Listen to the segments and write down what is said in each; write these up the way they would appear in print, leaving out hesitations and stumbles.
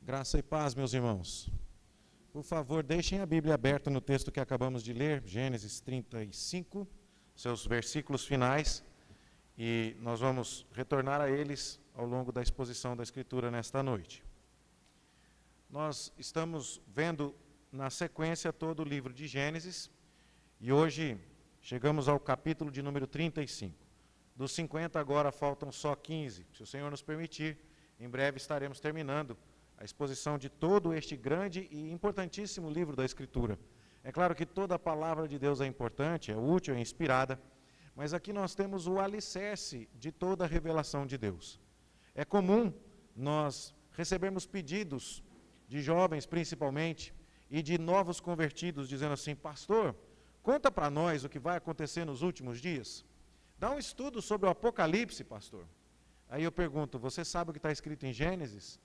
Graça e paz, meus irmãos. Por favor, deixem a Bíblia aberta no texto que acabamos de ler, Gênesis 35, seus versículos finais, e nós vamos retornar a eles ao longo da exposição da Escritura nesta noite. Nós estamos vendo na sequência todo o livro de Gênesis, e hoje chegamos ao capítulo de número 35. Dos 50 agora faltam só 15, se o Senhor nos permitir, em breve estaremos terminando a exposição de todo este grande e importantíssimo livro da Escritura. É claro que toda a palavra de Deus é importante, é útil, é inspirada, mas aqui nós temos o alicerce de toda a revelação de Deus. É comum nós recebermos pedidos de jovens, principalmente, e de novos convertidos, dizendo assim: pastor, conta para nós o que vai acontecer nos últimos dias. Dá um estudo sobre o Apocalipse, pastor. Aí eu pergunto, você sabe o que está escrito em Gênesis?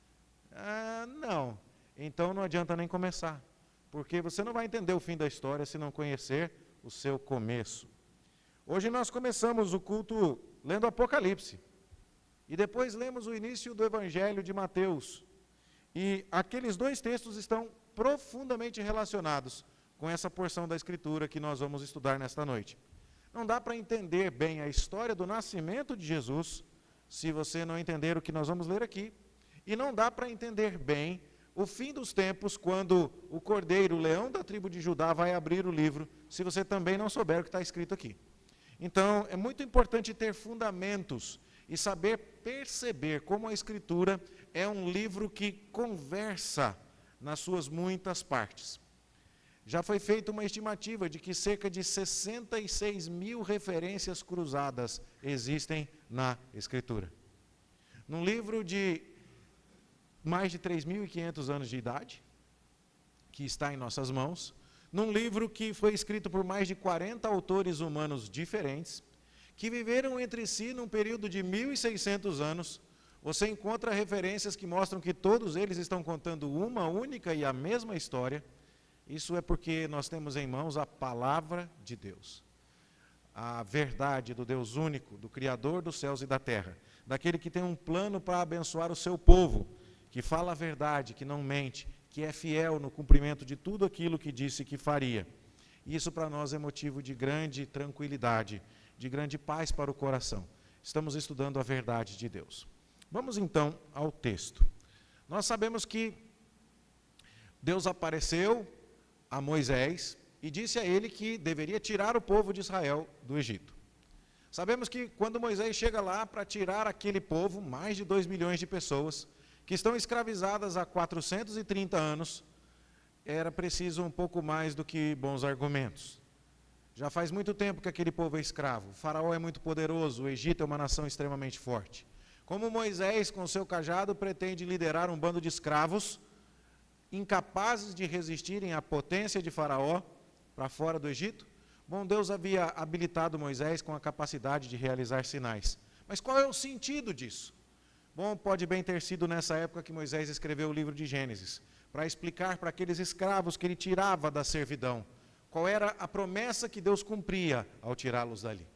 Não. Então não adianta nem começar, porque você não vai entender o fim da história se não conhecer o seu começo. Hoje nós começamos o culto lendo Apocalipse, e depois lemos o início do Evangelho de Mateus. E aqueles dois textos estão profundamente relacionados com essa porção da Escritura que nós vamos estudar nesta noite. Não dá para entender bem a história do nascimento de Jesus se você não entender o que nós vamos ler aqui. E não dá para entender bem o fim dos tempos quando o Cordeiro, o leão da tribo de Judá, vai abrir o livro, se você também não souber o que está escrito aqui. Então, é muito importante ter fundamentos e saber perceber como a Escritura é um livro que conversa nas suas muitas partes. Já foi feita uma estimativa de que cerca de 66 mil referências cruzadas existem na Escritura. Num livro de mais de 3.500 anos de idade, que está em nossas mãos, num livro que foi escrito por mais de 40 autores humanos diferentes, que viveram entre si num período de 1.600 anos, você encontra referências que mostram que todos eles estão contando uma única e a mesma história. Isso é porque nós temos em mãos a palavra de Deus, a verdade do Deus único, do Criador dos céus e da terra, daquele que tem um plano para abençoar o seu povo, que fala a verdade, que não mente, que é fiel no cumprimento de tudo aquilo que disse que faria. Isso para nós é motivo de grande tranquilidade, de grande paz para o coração. Estamos estudando a verdade de Deus. Vamos então ao texto. Nós sabemos que Deus apareceu a Moisés e disse a ele que deveria tirar o povo de Israel do Egito. Sabemos que quando Moisés chega lá para tirar aquele povo, mais de 2 milhões de pessoas, que estão escravizadas há 430 anos, era preciso um pouco mais do que bons argumentos. Já faz muito tempo que aquele povo é escravo, o faraó é muito poderoso, o Egito é uma nação extremamente forte. Como Moisés, com seu cajado, pretende liderar um bando de escravos, incapazes de resistirem à potência de faraó para fora do Egito? Bom, Deus havia habilitado Moisés com a capacidade de realizar sinais. Mas qual é o sentido disso? Bom, pode bem ter sido nessa época que Moisés escreveu o livro de Gênesis, para explicar para aqueles escravos que ele tirava da servidão, qual era a promessa que Deus cumpria ao tirá-los dali.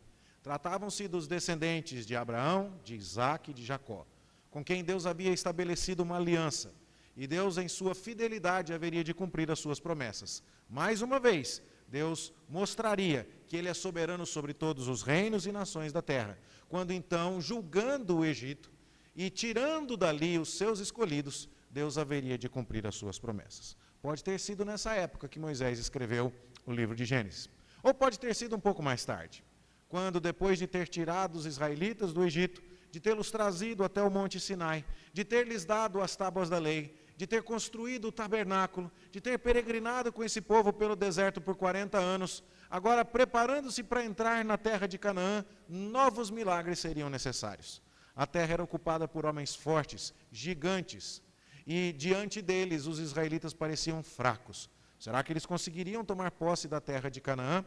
Tratavam-se dos descendentes de Abraão, de Isaque e de Jacó, com quem Deus havia estabelecido uma aliança, e Deus, em sua fidelidade, haveria de cumprir as suas promessas. Mais uma vez, Deus mostraria que Ele é soberano sobre todos os reinos e nações da terra, quando então, julgando o Egito, e tirando dali os seus escolhidos, Deus haveria de cumprir as suas promessas. Pode ter sido nessa época que Moisés escreveu o livro de Gênesis. Ou pode ter sido um pouco mais tarde, quando depois de ter tirado os israelitas do Egito, de tê-los trazido até o Monte Sinai, de ter-lhes dado as tábuas da lei, de ter construído o tabernáculo, de ter peregrinado com esse povo pelo deserto por 40 anos, agora preparando-se para entrar na terra de Canaã, novos milagres seriam necessários. A terra era ocupada por homens fortes, gigantes, e diante deles os israelitas pareciam fracos. Será que eles conseguiriam tomar posse da terra de Canaã?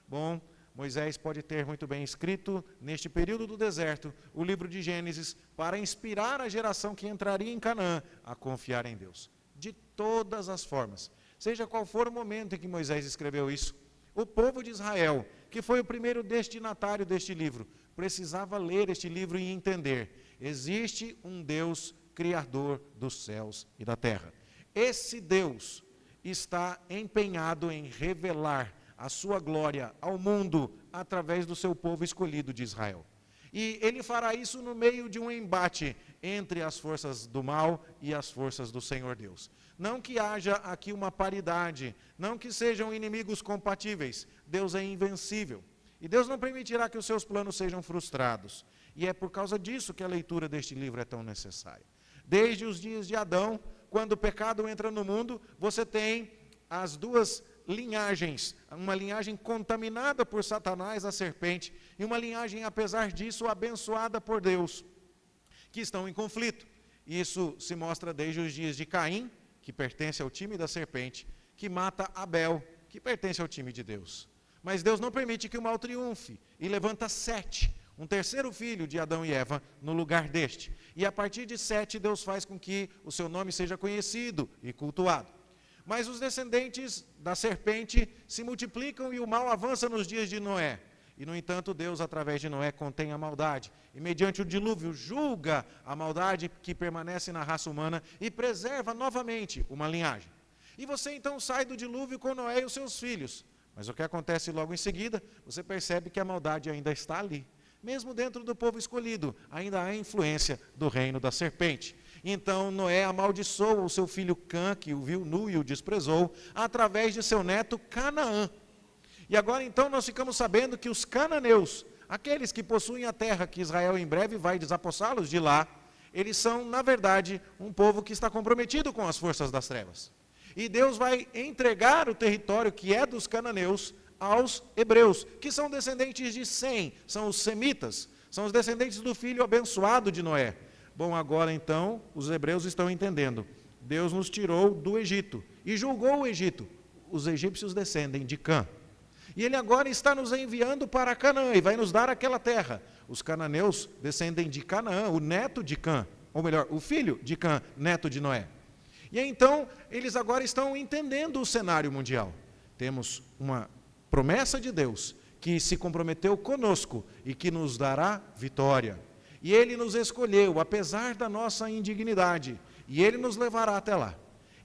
Bom, Moisés pode ter muito bem escrito, neste período do deserto, o livro de Gênesis, para inspirar a geração que entraria em Canaã a confiar em Deus. De todas as formas, seja qual for o momento em que Moisés escreveu isso, o povo de Israel, que foi o primeiro destinatário deste livro, precisava ler este livro e entender: existe um Deus Criador dos céus e da terra. Esse Deus está empenhado em revelar a sua glória ao mundo através do seu povo escolhido de Israel. E ele fará isso no meio de um embate entre as forças do mal e as forças do Senhor Deus. Não que haja aqui uma paridade, não que sejam inimigos compatíveis. Deus é invencível. E Deus não permitirá que os seus planos sejam frustrados. E é por causa disso que a leitura deste livro é tão necessária. Desde os dias de Adão, quando o pecado entra no mundo, você tem as duas linhagens, uma linhagem contaminada por Satanás, a serpente, e uma linhagem, apesar disso, abençoada por Deus, que estão em conflito. Isso se mostra desde os dias de Caim, que pertence ao time da serpente, que mata Abel, que pertence ao time de Deus. Mas Deus não permite que o mal triunfe, e levanta Sete, um terceiro filho de Adão e Eva, no lugar deste. E a partir de Sete, Deus faz com que o seu nome seja conhecido e cultuado. Mas os descendentes da serpente se multiplicam e o mal avança nos dias de Noé. E, no entanto, Deus, através de Noé, contém a maldade. E, mediante o dilúvio, julga a maldade que permanece na raça humana e preserva novamente uma linhagem. E você, então, sai do dilúvio com Noé e os seus filhos. Mas o que acontece logo em seguida, você percebe que a maldade ainda está ali. Mesmo dentro do povo escolhido, ainda há influência do reino da serpente. Então Noé amaldiçoa o seu filho Cã, que o viu nu e o desprezou, através de seu neto Canaã. E agora então nós ficamos sabendo que os cananeus, aqueles que possuem a terra, que Israel em breve vai desapossá-los de lá, eles são, na verdade, um povo que está comprometido com as forças das trevas. E Deus vai entregar o território que é dos cananeus aos hebreus, que são descendentes de Sem, são os semitas, são os descendentes do filho abençoado de Noé. Bom, agora então, os hebreus estão entendendo. Deus nos tirou do Egito e julgou o Egito. Os egípcios descendem de Cã. E ele agora está nos enviando para Canaã e vai nos dar aquela terra. Os cananeus descendem de Canaã, o neto de Cã, ou melhor, o filho de Cã, neto de Noé. E então, eles agora estão entendendo o cenário mundial. Temos uma promessa de Deus que se comprometeu conosco e que nos dará vitória. E Ele nos escolheu, apesar da nossa indignidade, e Ele nos levará até lá.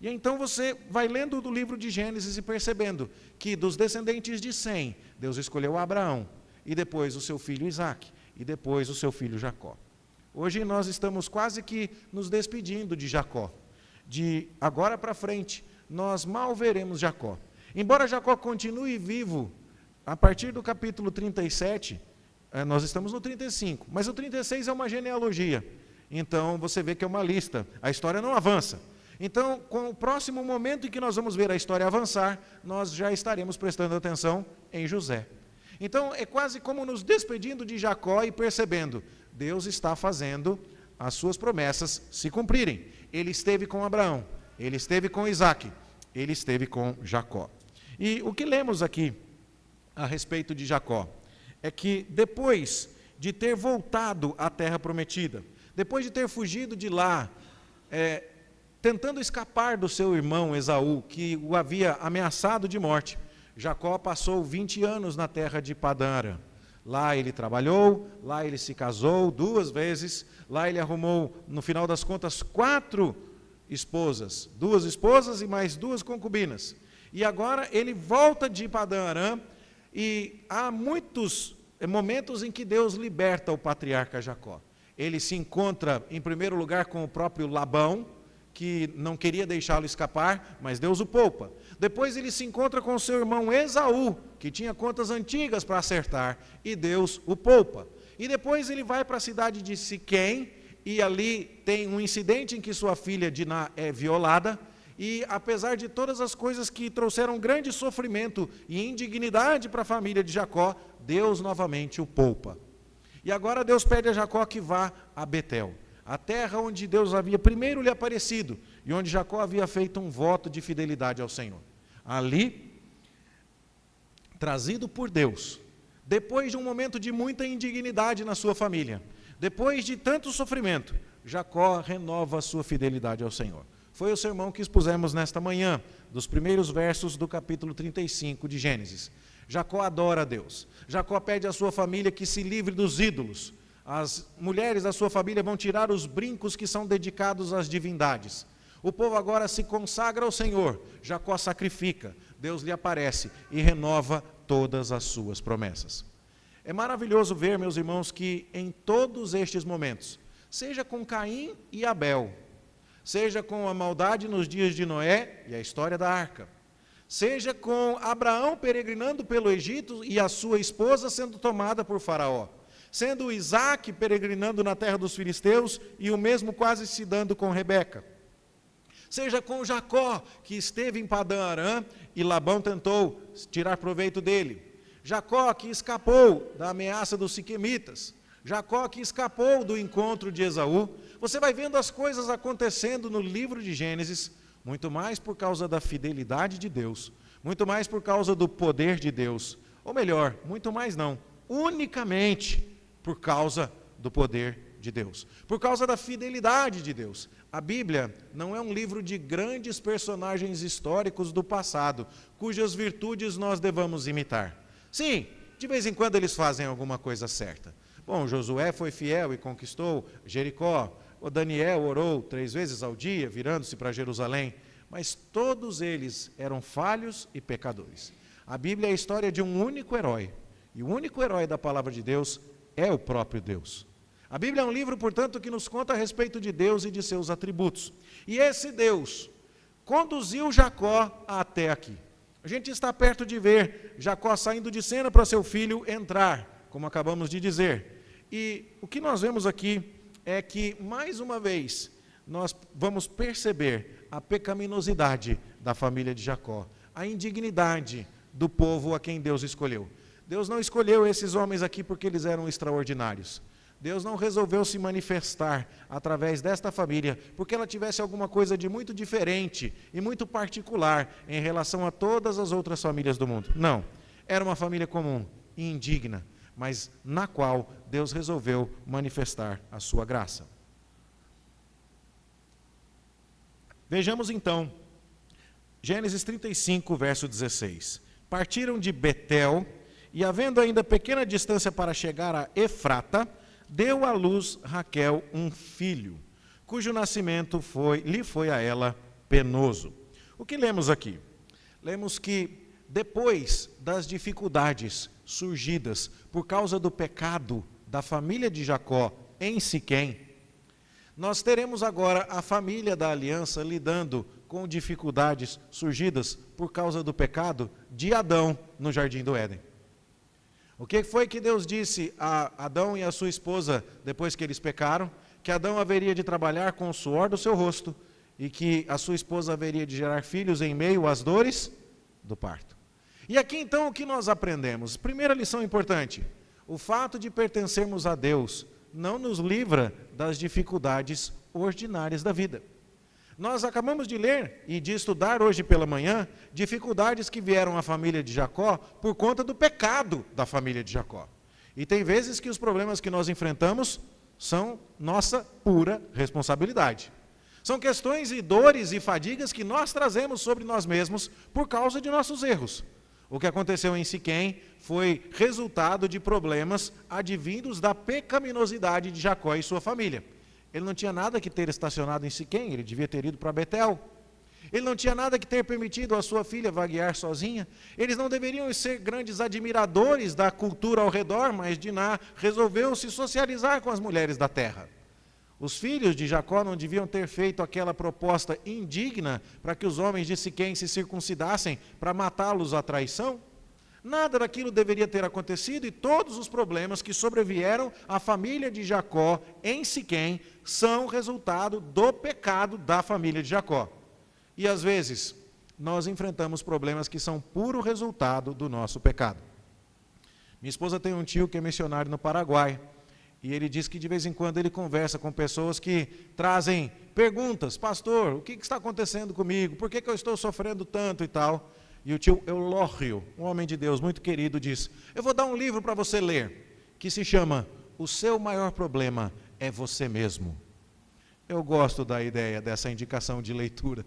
E então você vai lendo do livro de Gênesis e percebendo que dos descendentes de Sem, Deus escolheu Abraão, e depois o seu filho Isaque, e depois o seu filho Jacó. Hoje nós estamos quase que nos despedindo de Jacó. De agora para frente, nós mal veremos Jacó. Embora Jacó continue vivo, a partir do capítulo 37, nós estamos no 35, mas o 36 é uma genealogia. Então, você vê que é uma lista. A história não avança. Então, com o próximo momento em que nós vamos ver a história avançar, nós já estaremos prestando atenção em José. Então, é quase como nos despedindo de Jacó e percebendo, Deus está fazendo as suas promessas se cumprirem. Ele esteve com Abraão, ele esteve com Isaque, ele esteve com Jacó. E o que lemos aqui a respeito de Jacó é que depois de ter voltado à terra prometida, depois de ter fugido de lá, tentando escapar do seu irmão Esaú, que o havia ameaçado de morte, Jacó passou 20 anos na terra de Padã Arã. Lá ele trabalhou, lá ele se casou 2 vezes, lá ele arrumou, no final das contas, 4 esposas, 2 esposas e mais 2 concubinas. E agora ele volta de Padã Arã, e há muitos momentos em que Deus liberta o patriarca Jacó. Ele se encontra, em primeiro lugar, com o próprio Labão, que não queria deixá-lo escapar, mas Deus o poupa. Depois ele se encontra com o seu irmão Esaú, que tinha contas antigas para acertar, e Deus o poupa. E depois ele vai para a cidade de Siquém, e ali tem um incidente em que sua filha Diná é violada, e apesar de todas as coisas que trouxeram grande sofrimento e indignidade para a família de Jacó, Deus novamente o poupa. E agora Deus pede a Jacó que vá a Betel, a terra onde Deus havia primeiro lhe aparecido e onde Jacó havia feito um voto de fidelidade ao Senhor. Ali, trazido por Deus, depois de um momento de muita indignidade na sua família, depois de tanto sofrimento, Jacó renova a sua fidelidade ao Senhor. Foi o sermão que expusemos nesta manhã, dos primeiros versos do capítulo 35 de Gênesis. Jacó adora a Deus. Jacó pede à sua família que se livre dos ídolos. As mulheres da sua família vão tirar os brincos que são dedicados às divindades. O povo agora se consagra ao Senhor. Jacó sacrifica, Deus lhe aparece e renova todas as suas promessas. É maravilhoso ver, meus irmãos, que em todos estes momentos, seja com Caim e Abel, seja com a maldade nos dias de Noé e a história da arca, seja com Abraão peregrinando pelo Egito e a sua esposa sendo tomada por Faraó, sendo Isaac peregrinando na terra dos filisteus e o mesmo quase se dando com Rebeca, seja com Jacó, que esteve em Padã Arã e Labão tentou tirar proveito dele, Jacó que escapou da ameaça dos siquemitas, Jacó que escapou do encontro de Esaú. Você vai vendo as coisas acontecendo no livro de Gênesis, muito mais por causa da fidelidade de Deus, muito mais por causa do poder de Deus, ou melhor, muito mais não, unicamente por causa do poder de Deus, por causa da fidelidade de Deus. A Bíblia não é um livro de grandes personagens históricos do passado, cujas virtudes nós devamos imitar. Sim, de vez em quando eles fazem alguma coisa certa. Bom, Josué foi fiel e conquistou Jericó, o Daniel orou 3 vezes ao dia, virando-se para Jerusalém, mas todos eles eram falhos e pecadores. A Bíblia é a história de um único herói, e o único herói da palavra de Deus é o próprio Deus. A Bíblia é um livro, portanto, que nos conta a respeito de Deus e de seus atributos. E esse Deus conduziu Jacó até aqui. A gente está perto de ver Jacó saindo de cena para seu filho entrar, como acabamos de dizer. E o que nós vemos aqui é que, mais uma vez, nós vamos perceber a pecaminosidade da família de Jacó, a indignidade do povo a quem Deus escolheu. Deus não escolheu esses homens aqui porque eles eram extraordinários. Deus não resolveu se manifestar através desta família porque ela tivesse alguma coisa de muito diferente e muito particular em relação a todas as outras famílias do mundo. Não, era uma família comum e indigna, mas na qual Deus resolveu manifestar a sua graça. Vejamos então, Gênesis 35, verso 16. Partiram de Betel, e havendo ainda pequena distância para chegar a Efrata, deu à luz Raquel um filho, cujo nascimento lhe foi a ela penoso. O que lemos aqui? Lemos que depois das dificuldades surgidas por causa do pecado da família de Jacó em Siquém, nós teremos agora a família da aliança lidando com dificuldades surgidas por causa do pecado de Adão no Jardim do Éden. O que foi que Deus disse a Adão e a sua esposa depois que eles pecaram? Que Adão haveria de trabalhar com o suor do seu rosto e que a sua esposa haveria de gerar filhos em meio às dores do parto. E aqui então o que nós aprendemos? Primeira lição importante: o fato de pertencermos a Deus não nos livra das dificuldades ordinárias da vida. Nós acabamos de ler e de estudar hoje pela manhã dificuldades que vieram à família de Jacó por conta do pecado da família de Jacó. E tem vezes que os problemas que nós enfrentamos são nossa pura responsabilidade. São questões e dores e fadigas que nós trazemos sobre nós mesmos por causa de nossos erros. O que aconteceu em Siquém foi resultado de problemas advindos da pecaminosidade de Jacó e sua família. Ele não tinha nada que ter estacionado em Siquém, ele devia ter ido para Betel. Ele não tinha nada que ter permitido a sua filha vaguear sozinha. Eles não deveriam ser grandes admiradores da cultura ao redor, mas Diná resolveu se socializar com as mulheres da terra. Os filhos de Jacó não deviam ter feito aquela proposta indigna para que os homens de Siquém se circuncidassem para matá-los à traição? Nada daquilo deveria ter acontecido e todos os problemas que sobrevieram à família de Jacó em Siquém são resultado do pecado da família de Jacó. E às vezes nós enfrentamos problemas que são puro resultado do nosso pecado. Minha esposa tem um tio que é missionário no Paraguai e ele diz que de vez em quando ele conversa com pessoas que trazem perguntas: pastor, o que está acontecendo comigo? Por que eu estou sofrendo tanto e tal? E o tio Eulório, um homem de Deus muito querido, diz: eu vou dar um livro para você ler, que se chama O Seu Maior Problema é Você Mesmo. Eu gosto da ideia dessa indicação de leitura.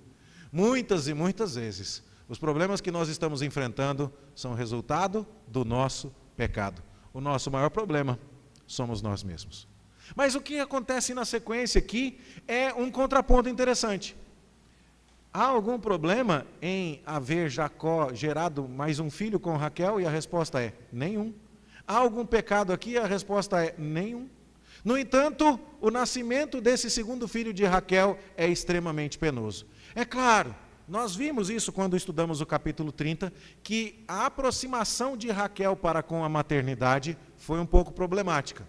Muitas e muitas vezes, os problemas que nós estamos enfrentando são resultado do nosso pecado. O nosso maior problema somos nós mesmos. Mas o que acontece na sequência aqui é um contraponto interessante. Há algum problema em haver Jacó gerado mais um filho com Raquel? E a resposta é nenhum. Há algum pecado aqui? E a resposta é nenhum. No entanto, o nascimento desse segundo filho de Raquel é extremamente penoso. É claro, nós vimos isso quando estudamos o capítulo 30, que a aproximação de Raquel para com a maternidade foi um pouco problemática.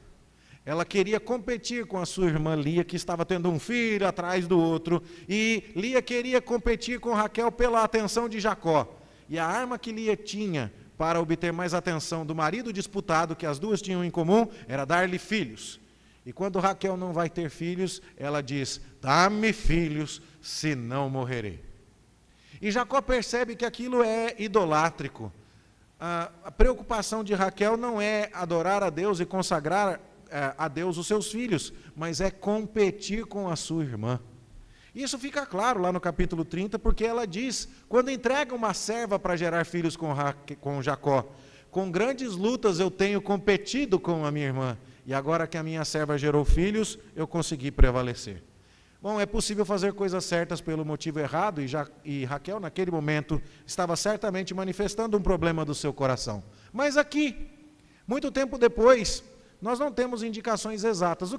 Ela queria competir com a sua irmã Lia, que estava tendo um filho atrás do outro, e Lia queria competir com Raquel pela atenção de Jacó. E a arma que Lia tinha para obter mais atenção do marido disputado, que as duas tinham em comum, era dar-lhe filhos. E quando Raquel não vai ter filhos, ela diz: dá-me filhos, senão morrerei. E Jacó percebe que aquilo é idolátrico. A preocupação de Raquel não é adorar a Deus e consagrar a Deus os seus filhos, mas é competir com a sua irmã. Isso fica claro lá no capítulo 30, porque ela diz, quando entrega uma serva para gerar filhos com Jacó: com grandes lutas eu tenho competido com a minha irmã, e agora que a minha serva gerou filhos, eu consegui prevalecer. Bom, é possível fazer coisas certas pelo motivo errado, e Raquel, naquele momento, estava certamente manifestando um problema do seu coração. Mas aqui, muito tempo depois, nós não temos indicações exatas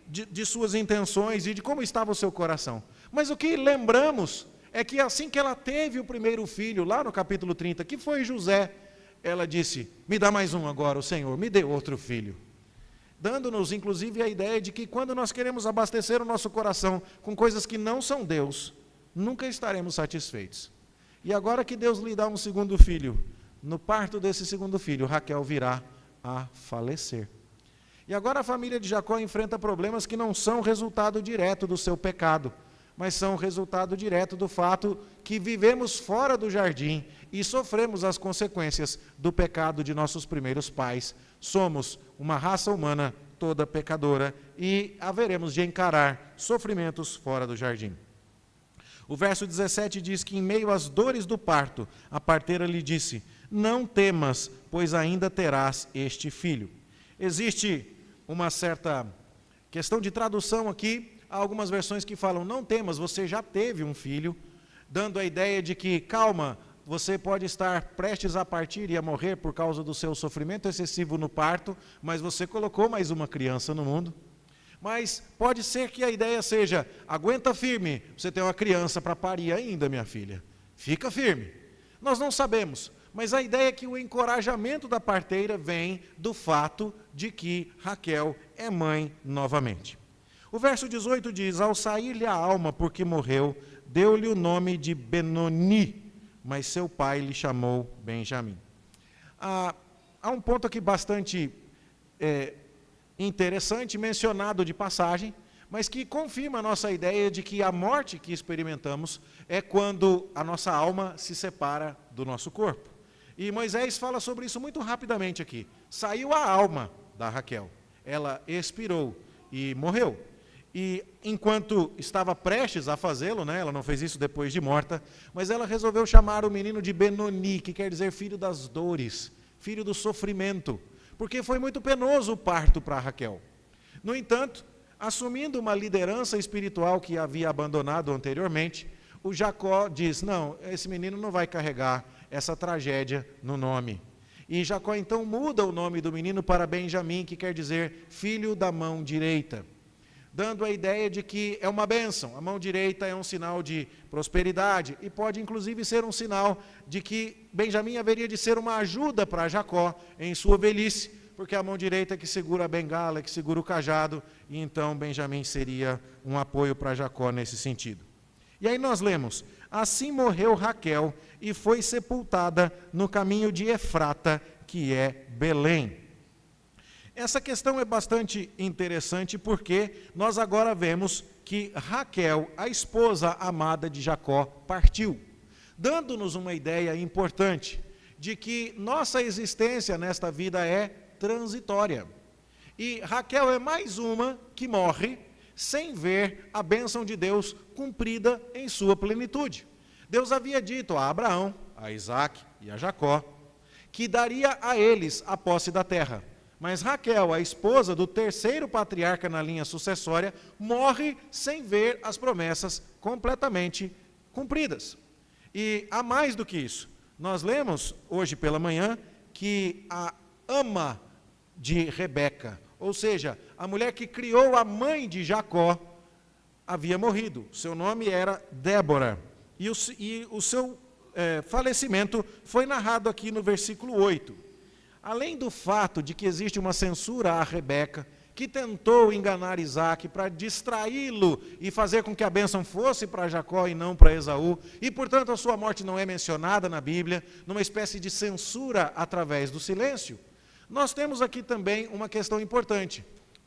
de suas intenções e de como estava o seu coração. Mas o que lembramos é que assim que ela teve o primeiro filho, lá no capítulo 30, que foi José, ela disse: me dá mais um agora, o Senhor, me dê outro filho. Dando-nos, inclusive, a ideia de que quando nós queremos abastecer o nosso coração com coisas que não são Deus, nunca estaremos satisfeitos. E agora que Deus lhe dá um segundo filho, no parto desse segundo filho, Raquel virá a falecer. E agora a família de Jacó enfrenta problemas que não são resultado direto do seu pecado, mas são resultado direto do fato que vivemos fora do jardim e sofremos as consequências do pecado de nossos primeiros pais. Somos uma raça humana toda pecadora e haveremos de encarar sofrimentos fora do jardim. O verso 17 diz que em meio às dores do parto, a parteira lhe disse: não temas, pois ainda terás este filho. Existe uma certa questão de tradução aqui. Há algumas versões que falam: não temas, você já teve um filho, dando a ideia de que, calma, você pode estar prestes a partir e a morrer por causa do seu sofrimento excessivo no parto, mas você colocou mais uma criança no mundo. Mas pode ser que a ideia seja: aguenta firme, você tem uma criança para parir ainda, minha filha. Fica firme. Nós não sabemos, mas a ideia é que o encorajamento da parteira vem do fato de que Raquel é mãe novamente. O verso 18 diz: ao sair-lhe a alma porque morreu, deu-lhe o nome de Benoni, mas seu pai lhe chamou Benjamim. Há um ponto aqui bastante interessante, mencionado de passagem, mas que confirma a nossa ideia de que a morte que experimentamos é quando a nossa alma se separa do nosso corpo. E Moisés fala sobre isso muito rapidamente aqui. Saiu a alma da Raquel, ela expirou e morreu. E enquanto estava prestes a fazê-lo, ela não fez isso depois de morta, mas ela resolveu chamar o menino de Benoni, que quer dizer filho das dores, filho do sofrimento, porque foi muito penoso o parto para Raquel. No entanto, assumindo uma liderança espiritual que havia abandonado anteriormente, o Jacó diz: não, esse menino não vai carregar essa tragédia no nome. E Jacó então muda o nome do menino para Benjamim, que quer dizer filho da mão direita, dando a ideia de que é uma bênção. A mão direita é um sinal de prosperidade e pode inclusive ser um sinal de que Benjamim haveria de ser uma ajuda para Jacó em sua velhice, porque a mão direita é que segura a bengala, é que segura o cajado, e então Benjamim seria um apoio para Jacó nesse sentido. E aí nós lemos: assim morreu Raquel e foi sepultada no caminho de Efrata, que é Belém. Essa questão é bastante interessante porque nós agora vemos que Raquel, a esposa amada de Jacó, partiu, dando-nos uma ideia importante de que nossa existência nesta vida é transitória. E Raquel é mais uma que morre sem ver a bênção de Deus cumprida em sua plenitude. Deus havia dito a Abraão, a Isaac e a Jacó que daria a eles a posse da terra. Mas Raquel, a esposa do terceiro patriarca na linha sucessória, morre sem ver as promessas completamente cumpridas. E há mais do que isso. Nós lemos hoje pela manhã que a ama de Rebeca, ou seja, a mulher que criou a mãe de Jacó, havia morrido. Seu nome era Débora. E o seu falecimento foi narrado aqui no versículo 8. Além do fato de que existe uma censura a Rebeca, que tentou enganar Isaac para distraí-lo e fazer com que a bênção fosse para Jacó e não para Esaú, e portanto a sua morte não é mencionada na Bíblia, numa espécie de censura através do silêncio, nós temos aqui também uma questão importante.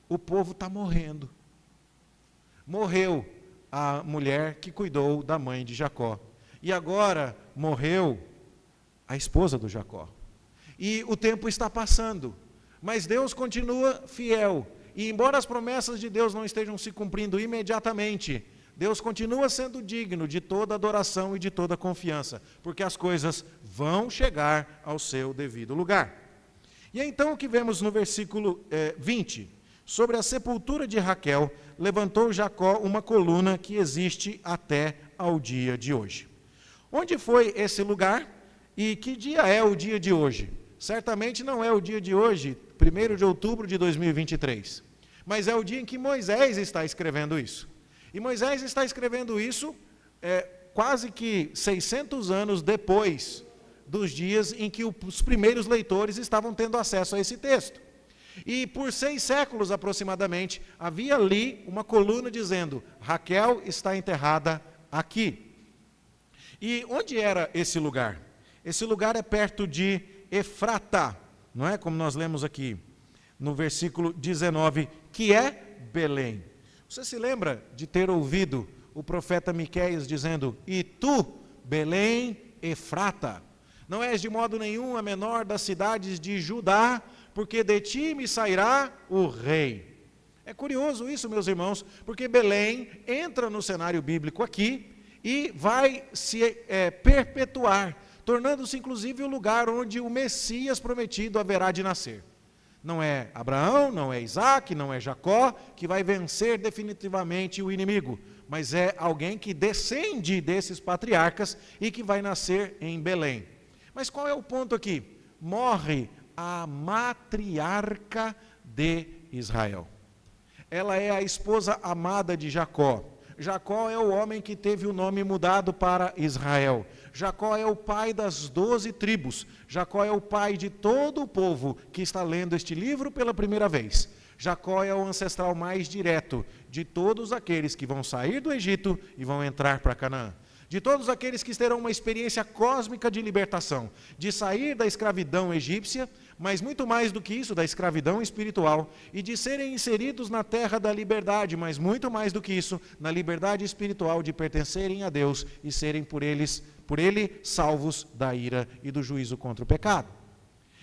O povo está morrendo. Morreu a mulher que cuidou da mãe de Jacó. E agora morreu a esposa do Jacó. E o tempo está passando, mas Deus continua fiel. E embora as promessas de Deus não estejam se cumprindo imediatamente, Deus continua sendo digno de toda adoração e de toda confiança, porque as coisas vão chegar ao seu devido lugar. E é então o que vemos no versículo 20, sobre a sepultura de Raquel, levantou Jacó uma coluna que existe até ao dia de hoje. Onde foi esse lugar e que dia é o dia de hoje? Certamente não é o dia de hoje, 1º de outubro de 2023, mas é o dia em que Moisés está escrevendo isso. E Moisés está escrevendo isso quase que 600 anos depois dos dias em que os primeiros leitores estavam tendo acesso a esse texto. E por 6 séculos aproximadamente, havia ali uma coluna dizendo, Raquel está enterrada aqui. E onde era esse lugar? Esse lugar é perto de Efrata, não é? Como nós lemos aqui no versículo 19, que é Belém. Você se lembra de ter ouvido o profeta Miqueias dizendo, e tu, Belém, Efrata, não és de modo nenhum a menor das cidades de Judá, porque de ti me sairá o rei. É curioso isso, meus irmãos, porque Belém entra no cenário bíblico aqui e vai se perpetuar, tornando-se inclusive o lugar onde o Messias prometido haverá de nascer. Não é Abraão, não é Isaac, não é Jacó, que vai vencer definitivamente o inimigo, mas é alguém que descende desses patriarcas e que vai nascer em Belém. Mas qual é o ponto aqui? Morre a matriarca de Israel. Ela é a esposa amada de Jacó. Jacó é o homem que teve o nome mudado para Israel. Jacó é o pai das 12 tribos. Jacó é o pai de todo o povo que está lendo este livro pela primeira vez. Jacó é o ancestral mais direto de todos aqueles que vão sair do Egito e vão entrar para Canaã. De todos aqueles que terão uma experiência cósmica de libertação, de sair da escravidão egípcia, mas muito mais do que isso, da escravidão espiritual, e de serem inseridos na terra da liberdade, mas muito mais do que isso, na liberdade espiritual de pertencerem a Deus e serem por Ele salvos da ira e do juízo contra o pecado.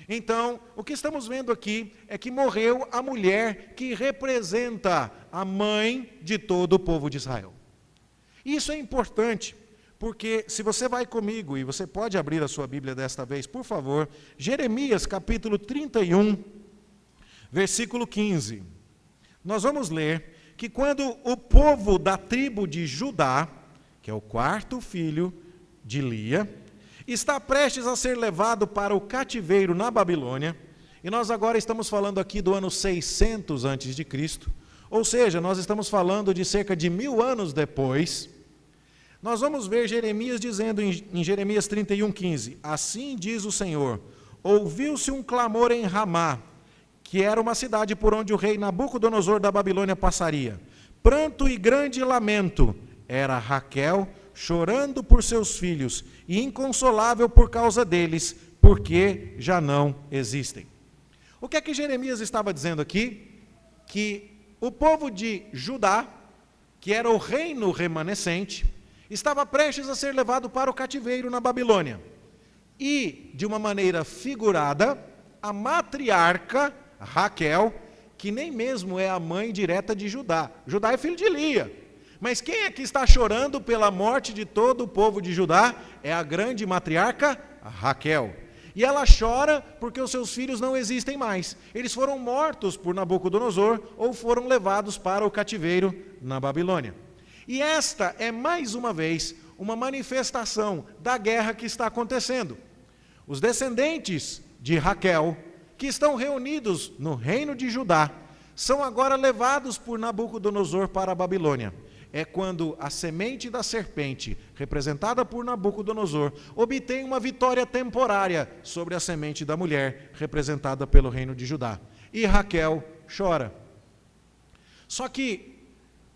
Então, o que estamos vendo aqui é que morreu a mulher que representa a mãe de todo o povo de Israel. Isso é importante, porque se você vai comigo, e você pode abrir a sua Bíblia desta vez, por favor, Jeremias capítulo 31, versículo 15. Nós vamos ler que quando o povo da tribo de Judá, que é o 4º filho de Lia, está prestes a ser levado para o cativeiro na Babilônia, e nós agora estamos falando aqui do ano 600 a.C., ou seja, nós estamos falando de cerca de 1000 anos depois. Nós vamos ver Jeremias dizendo em Jeremias 31:15, assim diz o Senhor, ouviu-se um clamor em Ramá, que era uma cidade por onde o rei Nabucodonosor da Babilônia passaria. Pranto e grande lamento, era Raquel chorando por seus filhos e inconsolável por causa deles, porque já não existem. O que é que Jeremias estava dizendo aqui? Que o povo de Judá, que era o reino remanescente, estava prestes a ser levado para o cativeiro na Babilônia. E, de uma maneira figurada, a matriarca Raquel, que nem mesmo é a mãe direta de Judá. Judá é filho de Lia. Mas quem é que está chorando pela morte de todo o povo de Judá? É a grande matriarca Raquel. E ela chora porque os seus filhos não existem mais. Eles foram mortos por Nabucodonosor ou foram levados para o cativeiro na Babilônia. E esta é mais uma vez uma manifestação da guerra que está acontecendo. Os descendentes de Raquel, que estão reunidos no reino de Judá, são agora levados por Nabucodonosor para a Babilônia. É quando a semente da serpente, representada por Nabucodonosor, obtém uma vitória temporária sobre a semente da mulher, representada pelo reino de Judá. E Raquel chora. Só que,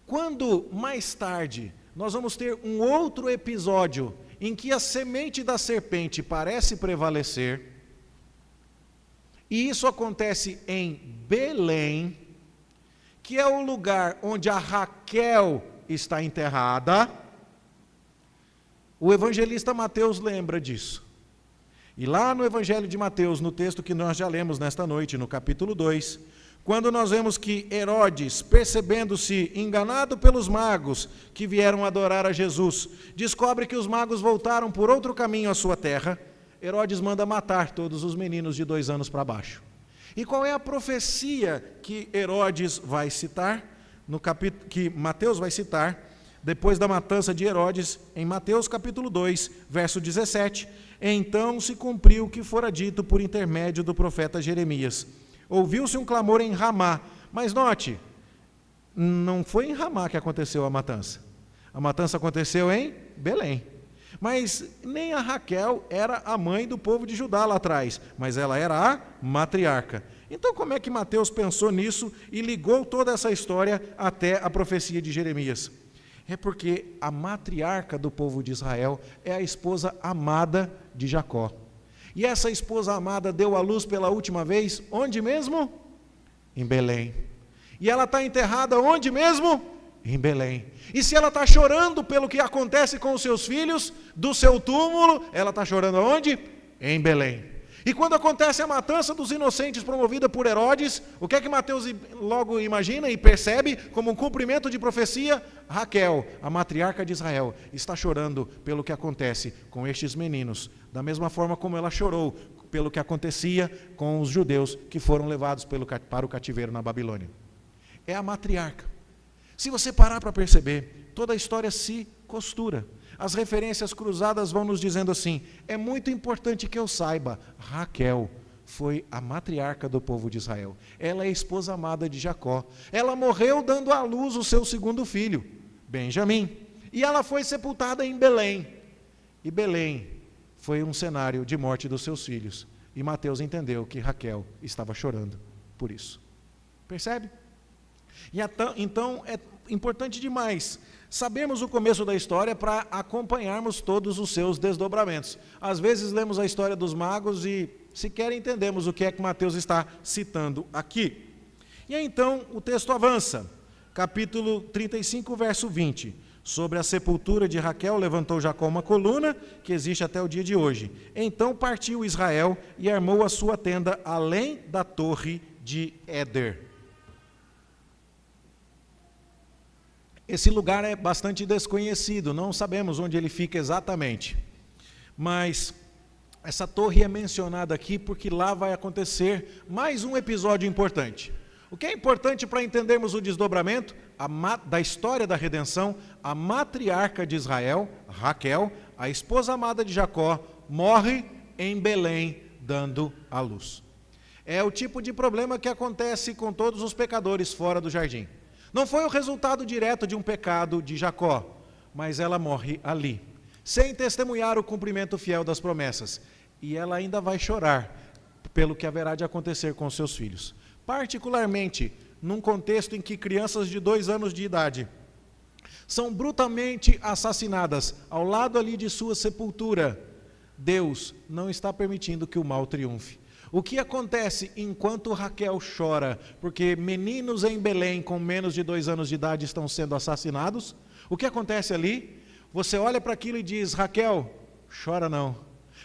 quando mais tarde nós vamos ter um outro episódio em que a semente da serpente parece prevalecer, e isso acontece em Belém, que é o lugar onde a Raquel está enterrada, o evangelista Mateus lembra disso. E lá no Evangelho de Mateus, no texto que nós já lemos nesta noite, no capítulo 2, quando nós vemos que Herodes, percebendo-se enganado pelos magos que vieram adorar a Jesus, descobre que os magos voltaram por outro caminho à sua terra, Herodes manda matar todos os meninos de 2 anos para baixo. E qual é a profecia que Herodes vai citar? No capítulo que Mateus vai citar, depois da matança de Herodes, em Mateus capítulo 2, verso 17, então se cumpriu o que fora dito por intermédio do profeta Jeremias. Ouviu-se um clamor em Ramá, mas note, não foi em Ramá que aconteceu a matança. A matança aconteceu em Belém. Mas nem a Raquel era a mãe do povo de Judá lá atrás, mas ela era a matriarca. Então como é que Mateus pensou nisso e ligou toda essa história até a profecia de Jeremias? É porque a matriarca do povo de Israel é a esposa amada de Jacó. E essa esposa amada deu à luz pela última vez, onde mesmo? Em Belém. E ela está enterrada onde mesmo? Em Belém. E se ela está chorando pelo que acontece com os seus filhos, do seu túmulo, ela está chorando aonde? Em Belém. E quando acontece a matança dos inocentes promovida por Herodes, o que é que Mateus logo imagina e percebe como um cumprimento de profecia? Raquel, a matriarca de Israel, está chorando pelo que acontece com estes meninos, da mesma forma como ela chorou pelo que acontecia com os judeus que foram levados para o cativeiro na Babilônia. É a matriarca. Se você parar para perceber, toda a história se costura. As referências cruzadas vão nos dizendo assim, é muito importante que eu saiba, Raquel foi a matriarca do povo de Israel. Ela é a esposa amada de Jacó. Ela morreu dando à luz o seu segundo filho, Benjamim. E ela foi sepultada em Belém. E Belém foi um cenário de morte dos seus filhos. E Mateus entendeu que Raquel estava chorando por isso. Percebe? E então é importante demais sabermos o começo da história para acompanharmos todos os seus desdobramentos. Às vezes lemos a história dos magos e sequer entendemos o que é que Mateus está citando aqui. E aí, então o texto avança, capítulo 35, verso 20. Sobre a sepultura de Raquel levantou Jacó uma coluna, que existe até o dia de hoje. Então partiu Israel e armou a sua tenda além da torre de Éder. Esse lugar é bastante desconhecido, não sabemos onde ele fica exatamente. Mas essa torre é mencionada aqui porque lá vai acontecer mais um episódio importante. O que é importante para entendermos o desdobramento da história da redenção? A matriarca de Israel, Raquel, a esposa amada de Jacó, morre em Belém dando à luz. É o tipo de problema que acontece com todos os pecadores fora do jardim. Não foi o resultado direto de um pecado de Jacó, mas ela morre ali, sem testemunhar o cumprimento fiel das promessas. E ela ainda vai chorar pelo que haverá de acontecer com seus filhos. Particularmente num contexto em que crianças de 2 anos de idade são brutalmente assassinadas ao lado ali de sua sepultura. Deus não está permitindo que o mal triunfe. O que acontece enquanto Raquel chora, porque meninos em Belém com menos de 2 anos de idade estão sendo assassinados? O que acontece ali? Você olha para aquilo e diz, Raquel, chora não.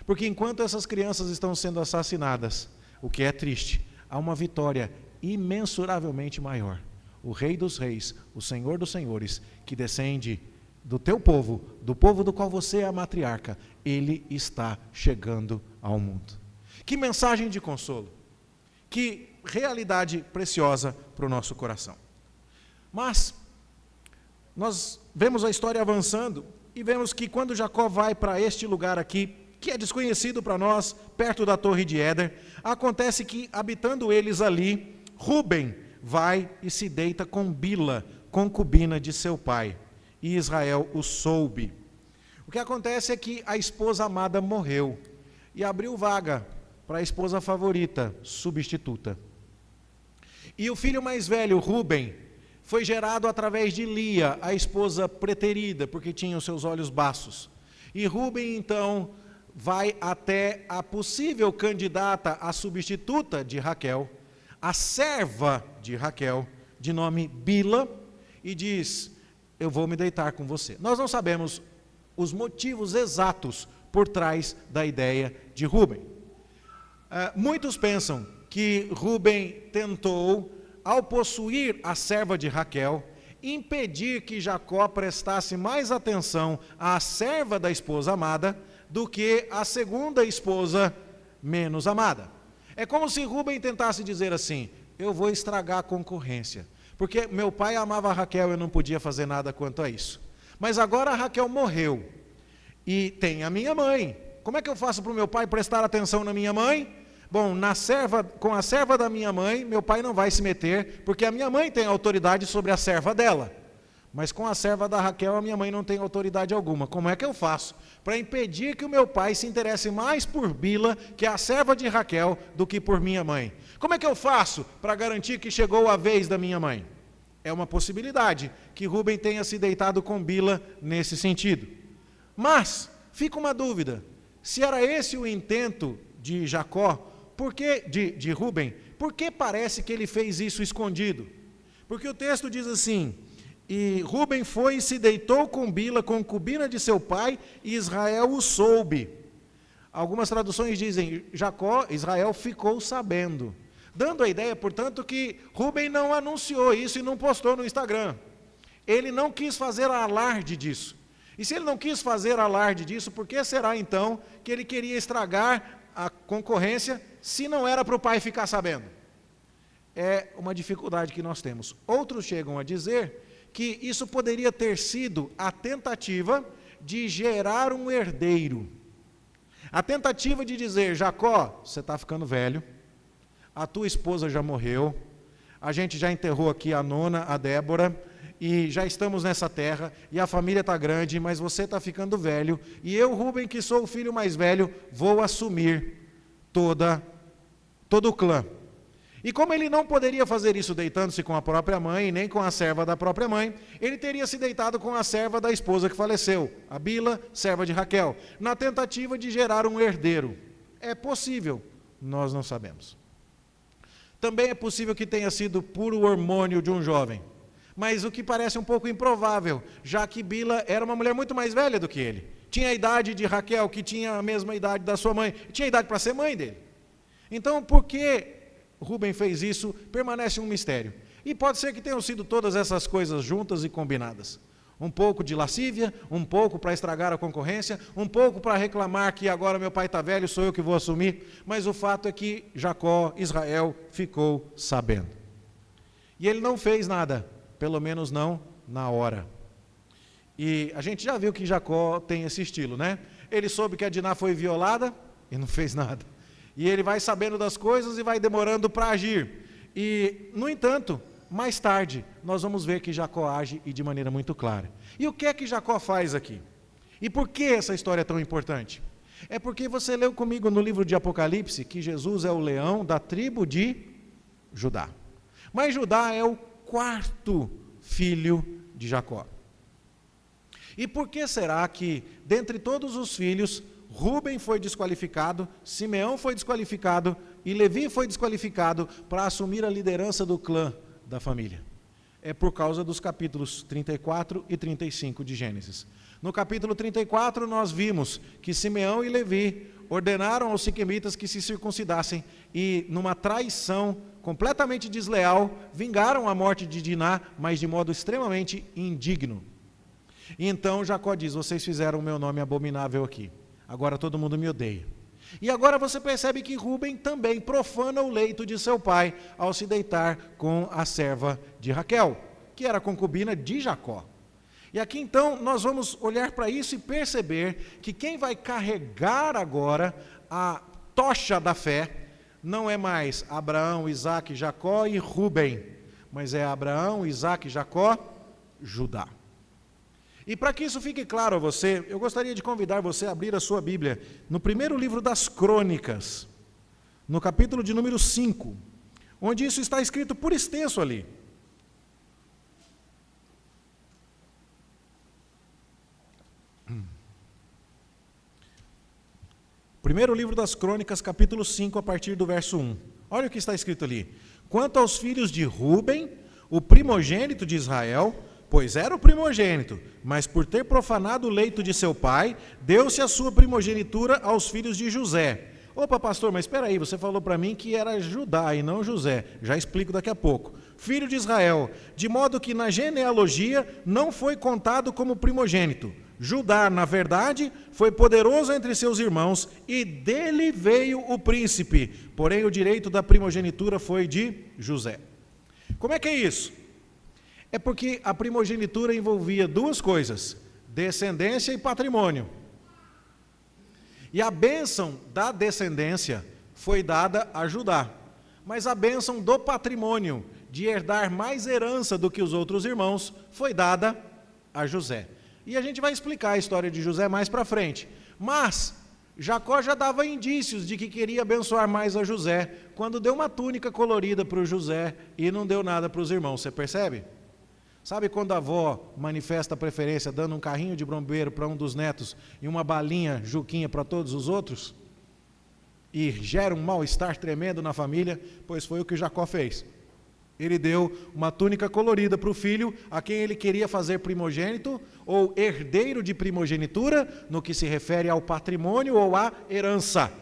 Porque enquanto essas crianças estão sendo assassinadas, o que é triste, há uma vitória imensuravelmente maior. O Rei dos Reis, o Senhor dos Senhores, que descende do teu povo, do povo do qual você é a matriarca, ele está chegando ao mundo. Que mensagem de consolo. Que realidade preciosa para o nosso coração. Mas nós vemos a história avançando e vemos que quando Jacó vai para este lugar aqui, que é desconhecido para nós, perto da Torre de Éder, acontece que, habitando eles ali, Rúben vai e se deita com Bila, concubina de seu pai, e Israel o soube. O que acontece é que a esposa amada morreu e abriu vaga para a esposa favorita, substituta. E o filho mais velho, Rúben, foi gerado através de Lia, a esposa preterida, porque tinha os seus olhos baços. E Rúben, então, vai até a possível candidata a substituta de Raquel, a serva de Raquel, de nome Bila, e diz: eu vou me deitar com você. Nós não sabemos os motivos exatos por trás da ideia de Rúben. Muitos pensam que Rúben tentou, ao possuir a serva de Raquel, impedir que Jacó prestasse mais atenção à serva da esposa amada do que à segunda esposa menos amada. É como se Rúben tentasse dizer assim: eu vou estragar a concorrência, porque meu pai amava a Raquel e eu não podia fazer nada quanto a isso. Mas agora a Raquel morreu e tem a minha mãe. Como é que eu faço para o meu pai prestar atenção na minha mãe? Bom, com a serva da minha mãe, meu pai não vai se meter, porque a minha mãe tem autoridade sobre a serva dela. Mas com a serva da Raquel, a minha mãe não tem autoridade alguma. Como é que eu faço para impedir que o meu pai se interesse mais por Bila, que é a serva de Raquel, do que por minha mãe? Como é que eu faço para garantir que chegou a vez da minha mãe? É uma possibilidade que Rúben tenha se deitado com Bila nesse sentido. Mas fica uma dúvida: se era esse o intento de Jacó, de Rúben, por que parece que ele fez isso escondido? Porque o texto diz assim: e Rúben foi e se deitou com Bila, concubina de seu pai, e Israel o soube. Algumas traduções dizem: Israel ficou sabendo, dando a ideia, portanto, que Rúben não anunciou isso e não postou no Instagram. Ele não quis fazer alarde disso. E se ele não quis fazer alarde disso, por que será então que ele queria estragar a concorrência, se não era para o pai ficar sabendo? É uma dificuldade que nós temos. Outros chegam a dizer que isso poderia ter sido a tentativa de gerar um herdeiro. A tentativa de dizer: Jacó, você está ficando velho, a tua esposa já morreu, a gente já enterrou aqui a nona, a Débora, e já estamos nessa terra, e a família está grande, mas você está ficando velho, e eu, Rúben, que sou o filho mais velho, vou assumir todo o clã. E como ele não poderia fazer isso deitando-se com a própria mãe, nem com a serva da própria mãe, ele teria se deitado com a serva da esposa que faleceu, a Bila, serva de Raquel, na tentativa de gerar um herdeiro. É possível, nós não sabemos. Também é possível que tenha sido puro hormônio de um jovem, mas o que parece um pouco improvável, já que Bila era uma mulher muito mais velha do que ele. Tinha a idade de Raquel, que tinha a mesma idade da sua mãe, tinha idade para ser mãe dele. Então, por que Rúben fez isso, permanece um mistério. E pode ser que tenham sido todas essas coisas juntas e combinadas. Um pouco de lascívia, um pouco para estragar a concorrência, um pouco para reclamar que agora meu pai está velho, sou eu que vou assumir. Mas o fato é que Israel ficou sabendo. E ele não fez nada, pelo menos não na hora. E a gente já viu que Jacó tem esse estilo, né? Ele soube que a Diná foi violada e não fez nada. E ele vai sabendo das coisas e vai demorando para agir. E, no entanto, mais tarde, nós vamos ver que Jacó age e de maneira muito clara. E o que é que Jacó faz aqui? E por que essa história é tão importante? É porque você leu comigo no livro de Apocalipse que Jesus é o leão da tribo de Judá. Mas Judá é o quarto filho de Jacó. E por que será que, dentre todos os filhos, Rúben foi desqualificado, Simeão foi desqualificado e Levi foi desqualificado para assumir a liderança do clã da família? É por causa dos capítulos 34 e 35 de Gênesis. No capítulo 34 nós vimos que Simeão e Levi ordenaram aos siquemitas que se circuncidassem e, numa traição completamente desleal, vingaram a morte de Diná, mas de modo extremamente indigno. E então Jacó diz: vocês fizeram o meu nome abominável aqui. Agora todo mundo me odeia. E agora você percebe que Rúben também profana o leito de seu pai ao se deitar com a serva de Raquel, que era concubina de Jacó. E aqui então nós vamos olhar para isso e perceber que quem vai carregar agora a tocha da fé não é mais Abraão, Isaque, Jacó e Rúben, mas é Abraão, Isaque, Jacó, Judá. E para que isso fique claro a você, eu gostaria de convidar você a abrir a sua Bíblia no primeiro livro das Crônicas, no capítulo de número 5, onde isso está escrito por extenso ali. Primeiro livro das Crônicas, capítulo 5, a partir do verso 1. Olha o que está escrito ali. Quanto aos filhos de Rúben, o primogênito de Israel, pois era o primogênito, mas por ter profanado o leito de seu pai, deu-se a sua primogenitura aos filhos de José. Opa, pastor, mas espera aí, você falou para mim que era Judá e não José. Já explico daqui a pouco. Filho de Israel, de modo que na genealogia não foi contado como primogênito. Judá, na verdade, foi poderoso entre seus irmãos e dele veio o príncipe, porém o direito da primogenitura foi de José. Como é que é isso? É porque a primogenitura envolvia duas coisas, descendência e patrimônio. E a bênção da descendência foi dada a Judá, mas a bênção do patrimônio, de herdar mais herança do que os outros irmãos, foi dada a José. E a gente vai explicar a história de José mais para frente. Mas Jacó já dava indícios de que queria abençoar mais a José, quando deu uma túnica colorida para o José e não deu nada para os irmãos, você percebe? Sabe quando a avó manifesta a preferência dando um carrinho de bombeiro para um dos netos e uma balinha juquinha para todos os outros? E gera um mal-estar tremendo na família? Pois foi o que Jacó fez. Ele deu uma túnica colorida para o filho, a quem ele queria fazer primogênito, ou herdeiro de primogenitura, no que se refere ao patrimônio ou à herança.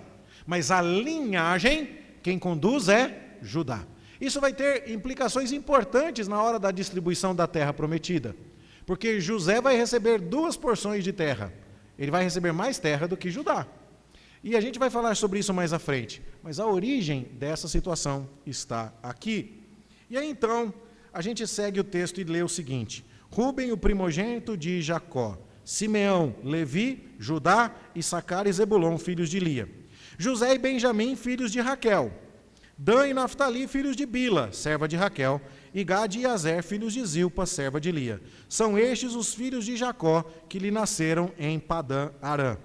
Mas a linhagem, quem conduz é Judá. Isso vai ter implicações importantes na hora da distribuição da terra prometida. Porque José vai receber 2 porções de terra. Ele vai receber mais terra do que Judá. E a gente vai falar sobre isso mais à frente. Mas a origem dessa situação está aqui. E aí então, a gente segue o texto e lê o seguinte. Rúben, o primogênito de Jacó. Simeão, Levi, Judá, Issacar e Zebulon, filhos de Lia. José e Benjamim, filhos de Raquel. Dan e Naftali, filhos de Bila, serva de Raquel. E Gade e Azer, filhos de Zilpa, serva de Lia. São estes os filhos de Jacó que lhe nasceram em Padã Arã.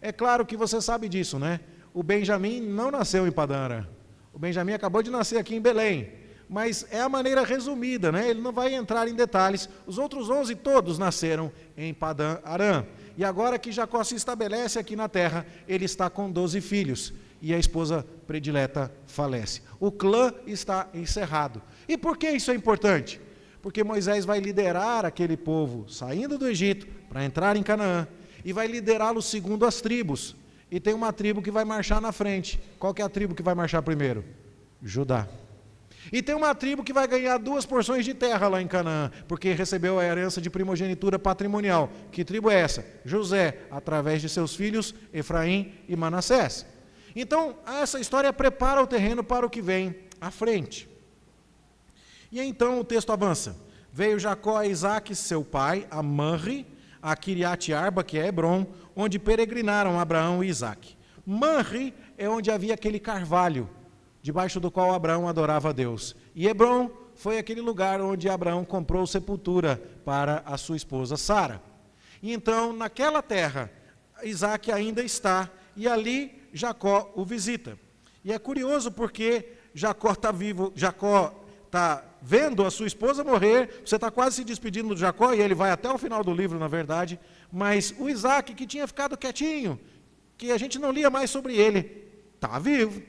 É claro que você sabe disso, né? O Benjamim não nasceu em Padã Arã. O Benjamim acabou de nascer aqui em Belém. Mas é a maneira resumida, né? Ele não vai entrar em detalhes. Os outros 11 todos nasceram em Padã Arã. E agora que Jacó se estabelece aqui na terra, ele está com 12 filhos. E a esposa predileta falece. O clã está encerrado. E por que isso é importante? Porque Moisés vai liderar aquele povo saindo do Egito para entrar em Canaã. E vai liderá-lo segundo as tribos. E tem uma tribo que vai marchar na frente. Qual que é a tribo que vai marchar primeiro? Judá. E tem uma tribo que vai ganhar 2 porções de terra lá em Canaã, porque recebeu a herança de primogenitura patrimonial. Que tribo é essa? José, através de seus filhos, Efraim e Manassés. Então, essa história prepara o terreno para o que vem à frente. E então o texto avança. Veio Jacó a Isaque, seu pai, a Manre, a Quiriate-Arba, que é Hebron, onde peregrinaram Abraão e Isaque. Manre é onde havia aquele carvalho, debaixo do qual Abraão adorava a Deus. E Hebron foi aquele lugar onde Abraão comprou sepultura para a sua esposa Sara. E então, naquela terra, Isaque ainda está, e ali Jacó o visita. E é curioso porque Jacó está vivo, Jacó está vendo a sua esposa morrer, você está quase se despedindo de Jacó, e ele vai até o final do livro, na verdade, mas o Isaque, que tinha ficado quietinho, que a gente não lia mais sobre ele, está vivo.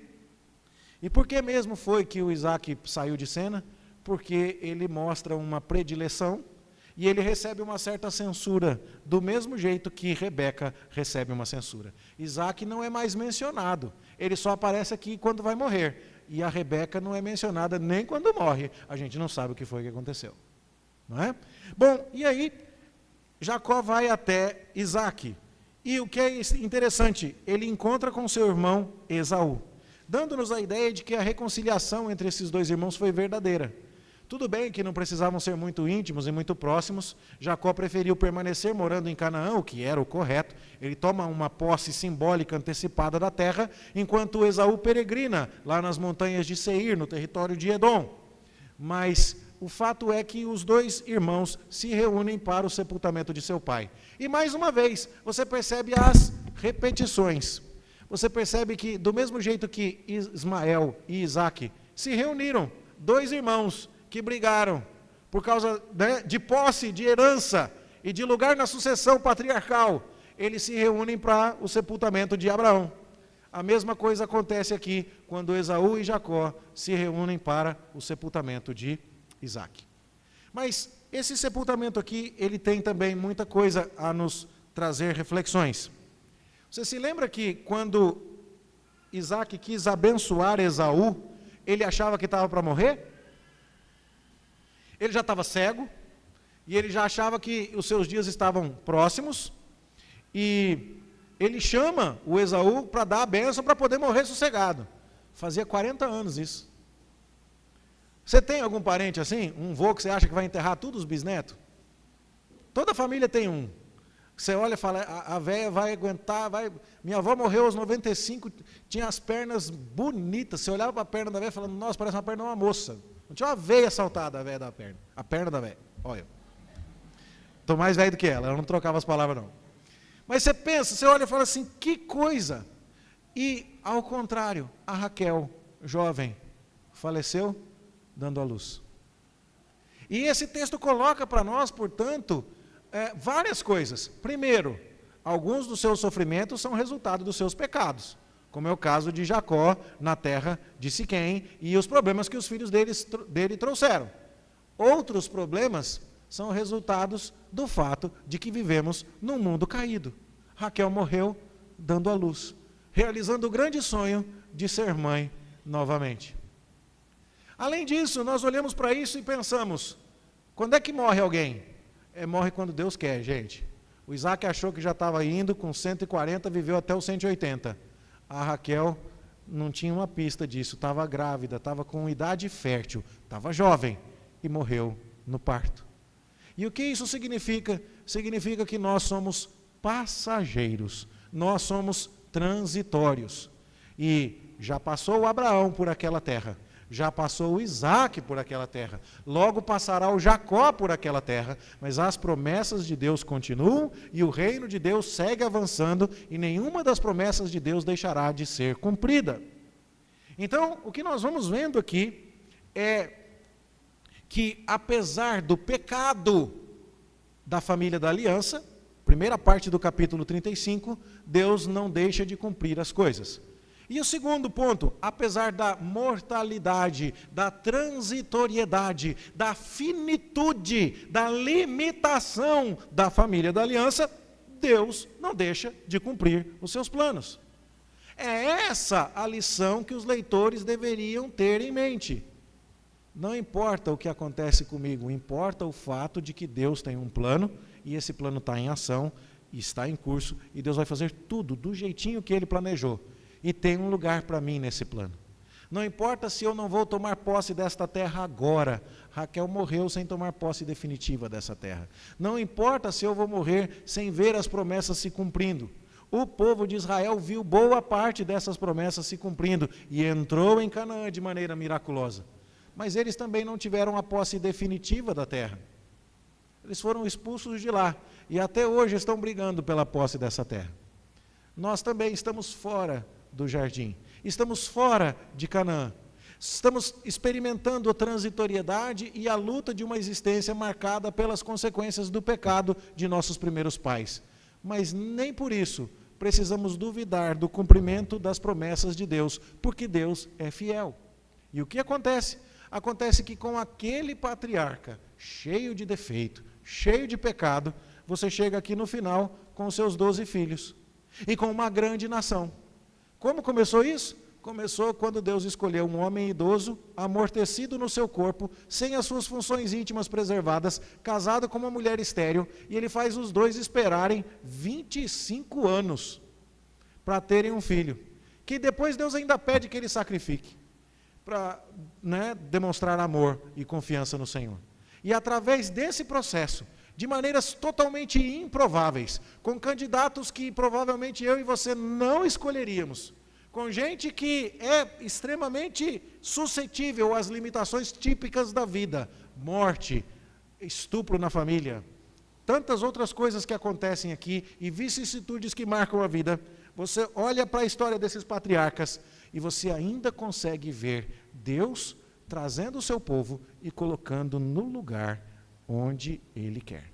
E por que mesmo foi que o Isaque saiu de cena? Porque ele mostra uma predileção e ele recebe uma certa censura, do mesmo jeito que Rebeca recebe uma censura. Isaque não é mais mencionado, ele só aparece aqui quando vai morrer. E a Rebeca não é mencionada nem quando morre, a gente não sabe o que foi que aconteceu. Não é? Bom, e aí Jacó vai até Isaque. E o que é interessante, ele encontra com seu irmão Esaú, dando-nos a ideia de que a reconciliação entre esses dois irmãos foi verdadeira. Tudo bem que não precisavam ser muito íntimos e muito próximos, Jacó preferiu permanecer morando em Canaã, o que era o correto, ele toma uma posse simbólica antecipada da terra, enquanto Esaú peregrina lá nas montanhas de Seir, no território de Edom. Mas o fato é que os dois irmãos se reúnem para o sepultamento de seu pai. E mais uma vez, você percebe as repetições. Você percebe que, do mesmo jeito que Ismael e Isaque se reuniram, dois irmãos que brigaram por causa de posse, de herança e de lugar na sucessão patriarcal, eles se reúnem para o sepultamento de Abraão. A mesma coisa acontece aqui quando Esaú e Jacó se reúnem para o sepultamento de Isaque. Mas esse sepultamento aqui, ele tem também muita coisa a nos trazer reflexões. Você se lembra que quando Isaque quis abençoar Esaú, ele achava que estava para morrer? Ele já estava cego, e ele já achava que os seus dias estavam próximos, e ele chama o Esaú para dar a bênção para poder morrer sossegado. Fazia 40 anos isso. Você tem algum parente assim? Um vô que você acha que vai enterrar todos os bisnetos? Toda família tem um. Você olha e fala, a véia vai aguentar, vai... Minha avó morreu aos 95, tinha as pernas bonitas. Você olhava para a perna da véia e falava, nossa, parece uma perna de uma moça. Não tinha uma veia saltada a véia da perna. A perna da véia. Olha. Estou mais velho do que ela não trocava as palavras não. Mas você pensa, você olha e fala assim, que coisa. E, ao contrário, a Raquel, jovem, faleceu dando à luz. E esse texto coloca para nós, portanto, várias coisas. Primeiro, alguns dos seus sofrimentos são resultado dos seus pecados, como é o caso de Jacó na terra de Siquém e os problemas que os filhos dele trouxeram. Outros problemas são resultados do fato de que vivemos num mundo caído. Raquel morreu dando à luz, realizando o grande sonho de ser mãe novamente. Além disso, nós olhamos para isso e pensamos, quando é que morre alguém? Morre quando Deus quer, gente. O Isaac achou que já estava indo, com 140, viveu até os 180. A Raquel não tinha uma pista disso, estava grávida, estava com idade fértil, estava jovem e morreu no parto. E o que isso significa? Significa que nós somos passageiros, nós somos transitórios. E já passou o Abraão por aquela terra, já passou o Isaque por aquela terra, logo passará o Jacó por aquela terra, mas as promessas de Deus continuam e o reino de Deus segue avançando e nenhuma das promessas de Deus deixará de ser cumprida. Então, o que nós vamos vendo aqui é que, apesar do pecado da família da aliança, primeira parte do capítulo 35, Deus não deixa de cumprir as coisas. E o segundo ponto, apesar da mortalidade, da transitoriedade, da finitude, da limitação da família da aliança, Deus não deixa de cumprir os seus planos. É essa a lição que os leitores deveriam ter em mente. Não importa o que acontece comigo, importa o fato de que Deus tem um plano, e esse plano está em ação, está em curso, e Deus vai fazer tudo do jeitinho que Ele planejou. E tem um lugar para mim nesse plano. Não importa se eu não vou tomar posse desta terra agora. Raquel morreu sem tomar posse definitiva dessa terra. Não importa se eu vou morrer sem ver as promessas se cumprindo. O povo de Israel viu boa parte dessas promessas se cumprindo e entrou em Canaã de maneira miraculosa. Mas eles também não tiveram a posse definitiva da terra. Eles foram expulsos de lá e até hoje estão brigando pela posse dessa terra. Nós também estamos fora do jardim, estamos fora de Canaã, estamos experimentando a transitoriedade e a luta de uma existência marcada pelas consequências do pecado de nossos primeiros pais, mas nem por isso precisamos duvidar do cumprimento das promessas de Deus, porque Deus é fiel. E o que acontece? Acontece que com aquele patriarca cheio de defeito, cheio de pecado, você chega aqui no final com os seus 12 filhos e com uma grande nação. Como começou isso? começou quando Deus escolheu um homem idoso, amortecido no seu corpo, sem as suas funções íntimas preservadas, casado com uma mulher estéril, e ele faz os dois esperarem 25 anos para terem um filho, que depois Deus ainda pede que ele sacrifique, para demonstrar amor e confiança no Senhor. E através desse processo, de maneiras totalmente improváveis, com candidatos que provavelmente eu e você não escolheríamos, com gente que é extremamente suscetível às limitações típicas da vida, morte, estupro na família, tantas outras coisas que acontecem aqui e vicissitudes que marcam a vida. Você olha para a história desses patriarcas e você ainda consegue ver Deus trazendo o seu povo e colocando no lugar onde Ele quer.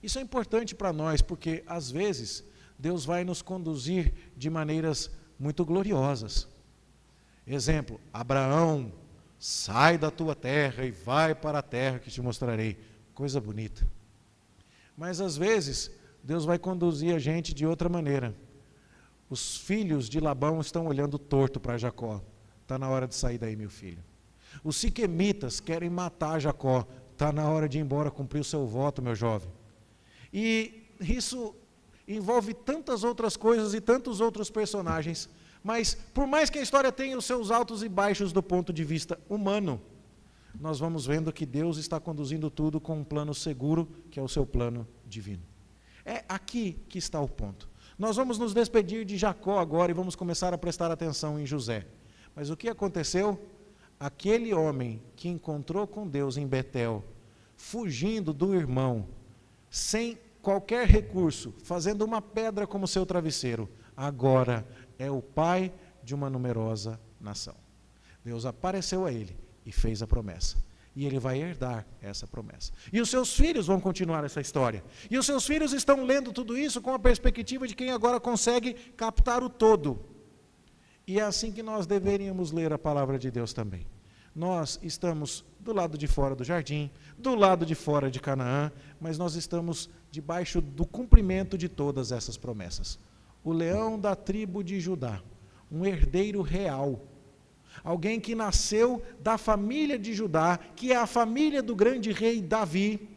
Isso é importante para nós, porque às vezes Deus vai nos conduzir de maneiras muito gloriosas. Exemplo, Abraão, sai da tua terra e vai para a terra que te mostrarei. Coisa bonita. Mas às vezes Deus vai conduzir a gente de outra maneira. Os filhos de Labão estão olhando torto para Jacó. Está na hora de sair daí, meu filho. Os siquemitas querem matar Jacó. Está na hora de ir embora cumprir o seu voto, meu jovem. E isso envolve tantas outras coisas e tantos outros personagens. Mas, por mais que a história tenha os seus altos e baixos do ponto de vista humano, nós vamos vendo que Deus está conduzindo tudo com um plano seguro, que é o seu plano divino. É aqui que está o ponto. Nós vamos nos despedir de Jacó agora e vamos começar a prestar atenção em José. Mas o que aconteceu? Aquele homem que encontrou com Deus em Betel, fugindo do irmão, sem qualquer recurso, fazendo uma pedra como seu travesseiro, agora é o pai de uma numerosa nação. Deus apareceu a ele e fez a promessa. E ele vai herdar essa promessa. E os seus filhos vão continuar essa história. E os seus filhos estão lendo tudo isso com a perspectiva de quem agora consegue captar o todo. E é assim que nós deveríamos ler a palavra de Deus também. Nós estamos do lado de fora do jardim, do lado de fora de Canaã, mas nós estamos debaixo do cumprimento de todas essas promessas. O leão da tribo de Judá, um herdeiro real, alguém que nasceu da família de Judá, que é a família do grande rei Davi,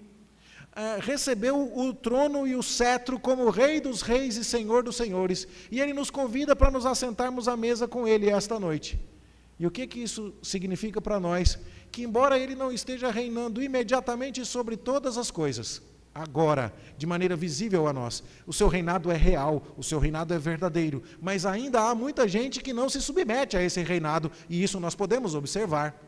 recebeu o trono e o cetro como rei dos reis e senhor dos senhores, e ele nos convida para nos assentarmos à mesa com ele esta noite. E o que isso significa para nós? Que embora ele não esteja reinando imediatamente sobre todas as coisas, agora, de maneira visível a nós, o seu reinado é real, o seu reinado é verdadeiro, mas ainda há muita gente que não se submete a esse reinado, e isso nós podemos observar.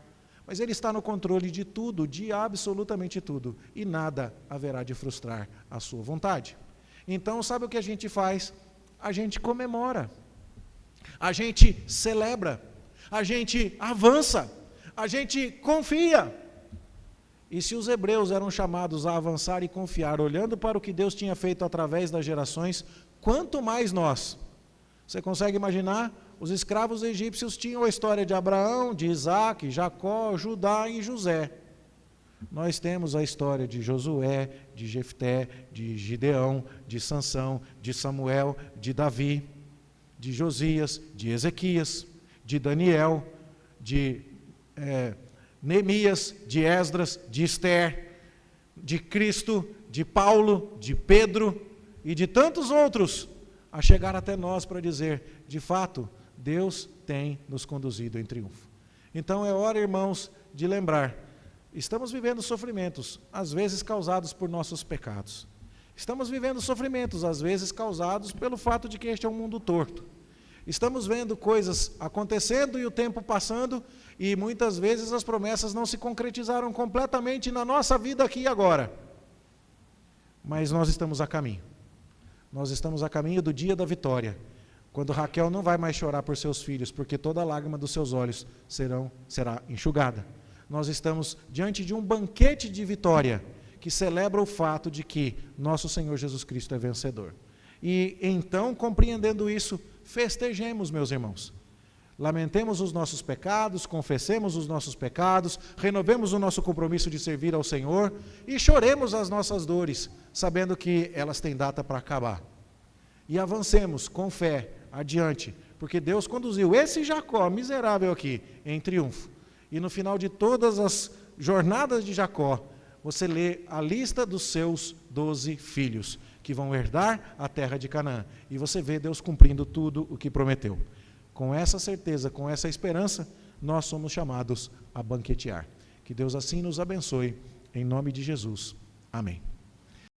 Mas ele está no controle de tudo, de absolutamente tudo, e nada haverá de frustrar a sua vontade. Então, sabe o que a gente faz? A gente comemora, a gente celebra, a gente avança, a gente confia. E se os hebreus eram chamados a avançar e confiar, olhando para o que Deus tinha feito através das gerações, quanto mais nós. Você consegue imaginar? Os escravos egípcios tinham a história de Abraão, de Isaac, Jacó, Judá e José. Nós temos a história de Josué, de Jefté, de Gideão, de Sansão, de Samuel, de Davi, de Josias, de Ezequias, de Daniel, de Neemias, de Esdras, de Esther, de Cristo, de Paulo, de Pedro e de tantos outros, a chegar até nós para dizer, de fato, Deus tem nos conduzido em triunfo. Então é hora, irmãos, de lembrar, estamos vivendo sofrimentos, às vezes causados por nossos pecados. Estamos vivendo sofrimentos, às vezes causados pelo fato de que este é um mundo torto. Estamos vendo coisas acontecendo e o tempo passando, e muitas vezes as promessas não se concretizaram completamente na nossa vida aqui e agora. Mas nós estamos a caminho. Nós estamos a caminho do dia da vitória, quando Raquel não vai mais chorar por seus filhos, porque toda lágrima dos seus olhos será enxugada. Nós estamos diante de um banquete de vitória, que celebra o fato de que nosso Senhor Jesus Cristo é vencedor. E então, compreendendo isso, festejemos, meus irmãos. Lamentemos os nossos pecados, confessemos os nossos pecados, renovemos o nosso compromisso de servir ao Senhor e choremos as nossas dores, sabendo que elas têm data para acabar. E avancemos com fé adiante, porque Deus conduziu esse Jacó miserável aqui em triunfo. E no final de todas as jornadas de Jacó, você lê a lista dos seus 12 filhos, que vão herdar a terra de Canaã. E você vê Deus cumprindo tudo o que prometeu. Com essa certeza, com essa esperança, nós somos chamados a banquetear. Que Deus assim nos abençoe, em nome de Jesus. Amém.